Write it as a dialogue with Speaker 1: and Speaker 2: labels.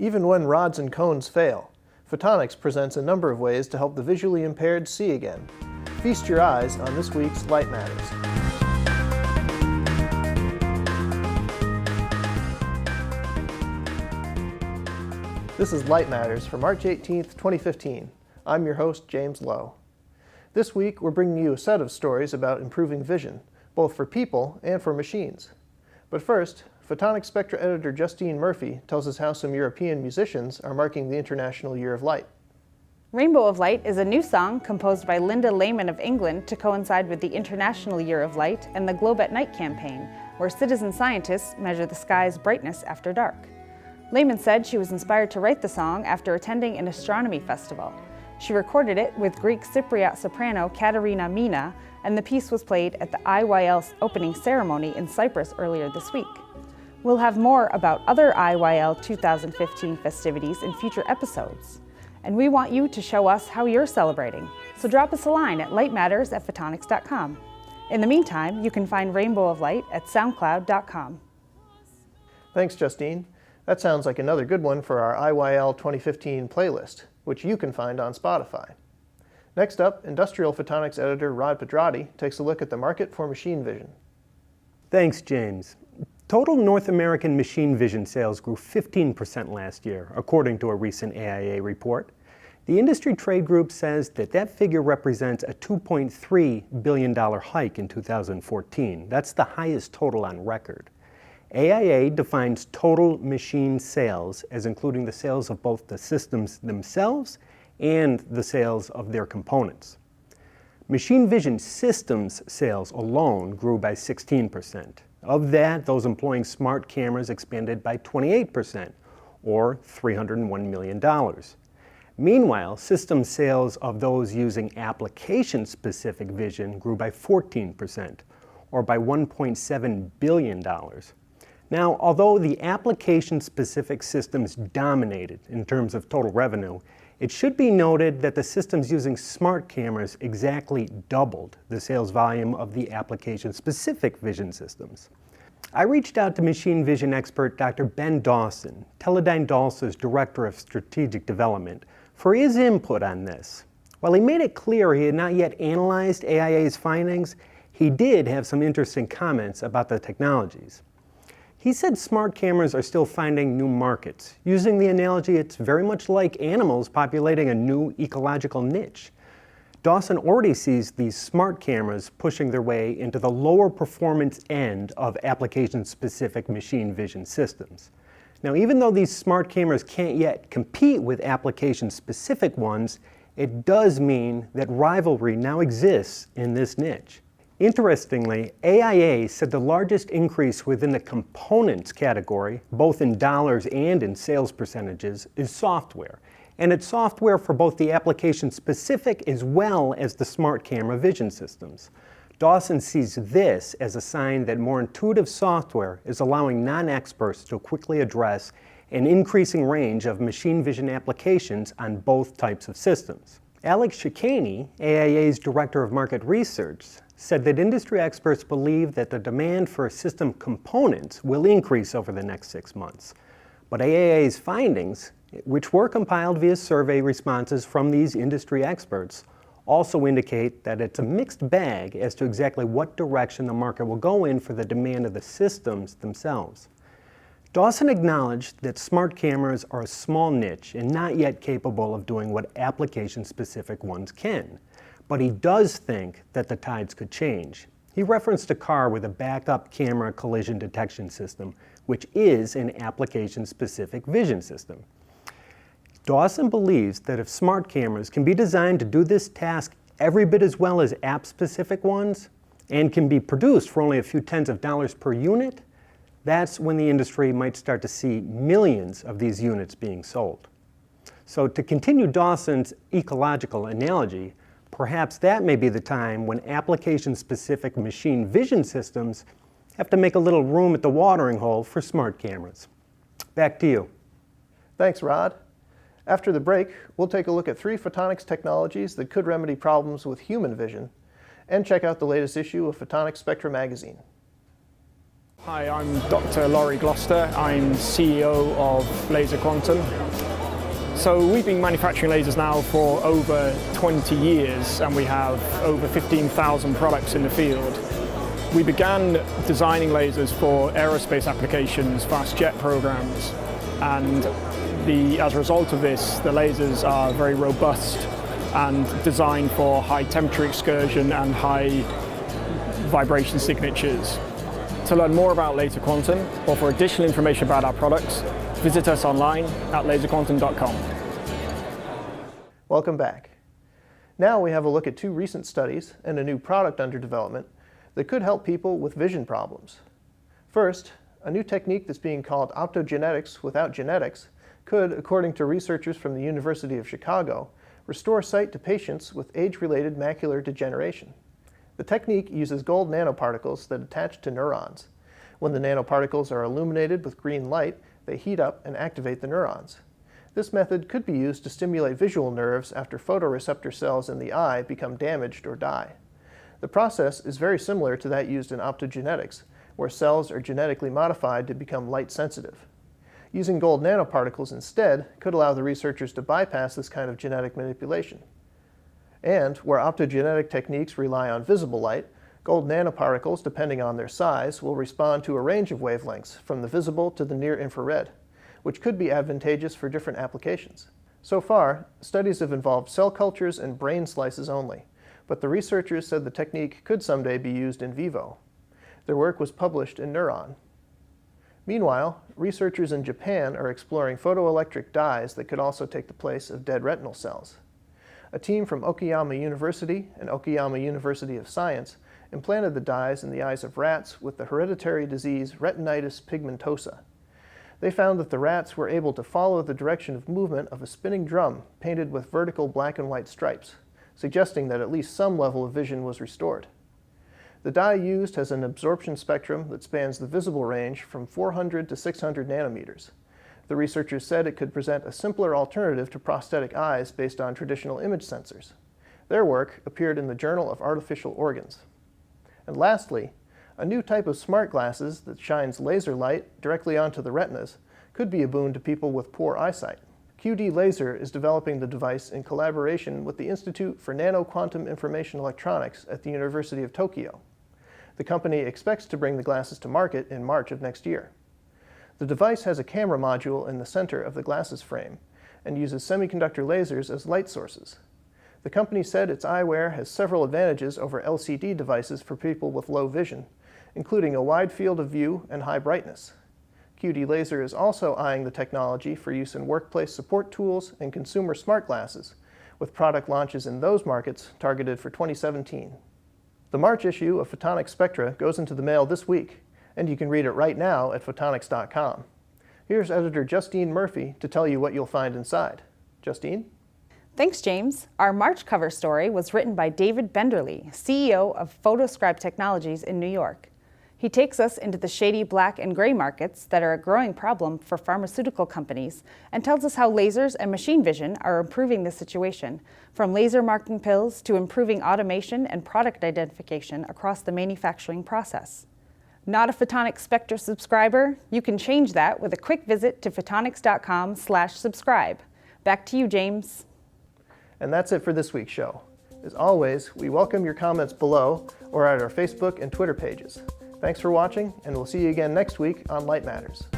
Speaker 1: Even when rods and cones fail, Photonics presents a number of ways to help the visually impaired see again. Feast your eyes on this week's Light Matters. This is Light Matters for March 18th, 2015. I'm your host, James Lowe. This week, we're bringing you a set of stories about improving vision, both for people and for machines. But first, Photonics Spectra editor Justine Murphy tells us how some European musicians are marking the International Year of Light.
Speaker 2: Rainbow of Light is a new song composed by Linda Lehman of England to coincide with the International Year of Light and the Globe at Night campaign, where citizen scientists measure the sky's brightness after dark. Lehman said she was inspired to write the song after attending an astronomy festival. She recorded it with Greek Cypriot soprano Katerina Mina, and the piece was played at the IYL's opening ceremony in Cyprus earlier this week. We'll have more about other IYL 2015 festivities in future episodes. And we want you to show us how you're celebrating. So drop us a line at lightmatters@photonics.com. In the meantime, you can find Rainbow of Light at soundcloud.com.
Speaker 1: Thanks, Justine. That sounds like another good one for our IYL 2015 playlist, which you can find on Spotify. Next up, Industrial Photonics editor Rod Pedrati takes a look at the market for machine vision.
Speaker 3: Thanks, James. Total North American machine vision sales grew 15% last year, according to a recent AIA report. The industry trade group says that figure represents a $2.3 billion hike in 2014. That's the highest total on record. AIA defines total machine sales as including the sales of both the systems themselves and the sales of their components. Machine vision systems sales alone grew by 16%. Of that, those employing smart cameras expanded by 28%, or $301 million. Meanwhile, system sales of those using application-specific vision grew by 14%, or by $1.7 billion. Now, although the application-specific systems dominated in terms of total revenue, it should be noted that the systems using smart cameras exactly doubled the sales volume of the application-specific vision systems. I reached out to machine vision expert Dr. Ben Dawson, Teledyne DALSA's Director of Strategic Development, for his input on this. While he made it clear he had not yet analyzed AIA's findings, he did have some interesting comments about the technologies. He said smart cameras are still finding new markets. Using the analogy, it's very much like animals populating a new ecological niche. Dawson already sees these smart cameras pushing their way into the lower performance end of application-specific machine vision systems. Now, even though these smart cameras can't yet compete with application-specific ones, it does mean that rivalry now exists in this niche. Interestingly, AIA said the largest increase within the components category, both in dollars and in sales percentages, is software. And it's software for both the application-specific as well as the smart camera vision systems. Dawson sees this as a sign that more intuitive software is allowing non-experts to quickly address an increasing range of machine vision applications on both types of systems. Alex Shikany, AIA's Director of Market Research, said that industry experts believe that the demand for system components will increase over the next 6 months. But AIA's findings, which were compiled via survey responses from these industry experts, also indicate that it's a mixed bag as to exactly what direction the market will go in for the demand of the systems themselves. Dawson acknowledged that smart cameras are a small niche and not yet capable of doing what application-specific ones can. But he does think that the tides could change. He referenced a car with a backup camera collision detection system, which is an application-specific vision system. Dawson believes that if smart cameras can be designed to do this task every bit as well as app-specific ones, and can be produced for only a few tens of dollars per unit, that's when the industry might start to see millions of these units being sold. So to continue Dawson's ecological analogy, perhaps that may be the time when application-specific machine vision systems have to make a little room at the watering hole for smart cameras. Back to you.
Speaker 1: Thanks, Rod. After the break, we'll take a look at 3 photonics technologies that could remedy problems with human vision, and check out the latest issue of Photonics Spectra magazine.
Speaker 4: Hi, I'm Dr. Laurie Gloucester. I'm CEO of Laser Quantum. So we've been manufacturing lasers now for over 20 years and we have over 15,000 products in the field. We began designing lasers for aerospace applications, fast jet programs, and as a result of this, the lasers are very robust and designed for high temperature excursion and high vibration signatures. To learn more about Laser Quantum or for additional information about our products, visit us online at laserquantum.com.
Speaker 1: Welcome back. Now we have a look at two recent studies and a new product under development that could help people with vision problems. First, a new technique that's being called optogenetics without genetics could, according to researchers from the University of Chicago, restore sight to patients with age-related macular degeneration. The technique uses gold nanoparticles that attach to neurons. When the nanoparticles are illuminated with green light, they heat up and activate the neurons. This method could be used to stimulate visual nerves after photoreceptor cells in the eye become damaged or die. The process is very similar to that used in optogenetics, where cells are genetically modified to become light sensitive. Using gold nanoparticles instead could allow the researchers to bypass this kind of genetic manipulation. And where optogenetic techniques rely on visible light, gold nanoparticles, depending on their size, will respond to a range of wavelengths from the visible to the near infrared, which could be advantageous for different applications. So far, studies have involved cell cultures and brain slices only, but the researchers said the technique could someday be used in vivo. Their work was published in Neuron. Meanwhile, researchers in Japan are exploring photoelectric dyes that could also take the place of dead retinal cells. A team from Okayama University and Okayama University of Science implanted the dyes in the eyes of rats with the hereditary disease retinitis pigmentosa. They found that the rats were able to follow the direction of movement of a spinning drum painted with vertical black and white stripes, suggesting that at least some level of vision was restored. The dye used has an absorption spectrum that spans the visible range from 400 to 600 nanometers. The researchers said it could present a simpler alternative to prosthetic eyes based on traditional image sensors. Their work appeared in the Journal of Artificial Organs. And lastly, a new type of smart glasses that shines laser light directly onto the retinas could be a boon to people with poor eyesight. QD Laser is developing the device in collaboration with the Institute for Nano-Quantum Information Electronics at the University of Tokyo. The company expects to bring the glasses to market in March of next year. The device has a camera module in the center of the glasses frame and uses semiconductor lasers as light sources. The company said its eyewear has several advantages over LCD devices for people with low vision, including a wide field of view and high brightness. QD Laser is also eyeing the technology for use in workplace support tools and consumer smart glasses, with product launches in those markets targeted for 2017. The March issue of Photonics Spectra goes into the mail this week, and you can read it right now at photonics.com. Here's editor Justine Murphy to tell you what you'll find inside. Justine?
Speaker 2: Thanks, James. Our March cover story was written by David Benderly, CEO of Photoscribe Technologies in New York. He takes us into the shady black and gray markets that are a growing problem for pharmaceutical companies and tells us how lasers and machine vision are improving the situation, from laser marking pills to improving automation and product identification across the manufacturing process. Not a Photonics Spectra subscriber? You can change that with a quick visit to photonics.com/subscribe. Back to you, James.
Speaker 1: And that's it for this week's show. As always, we welcome your comments below or at our Facebook and Twitter pages. Thanks for watching, and we'll see you again next week on Light Matters.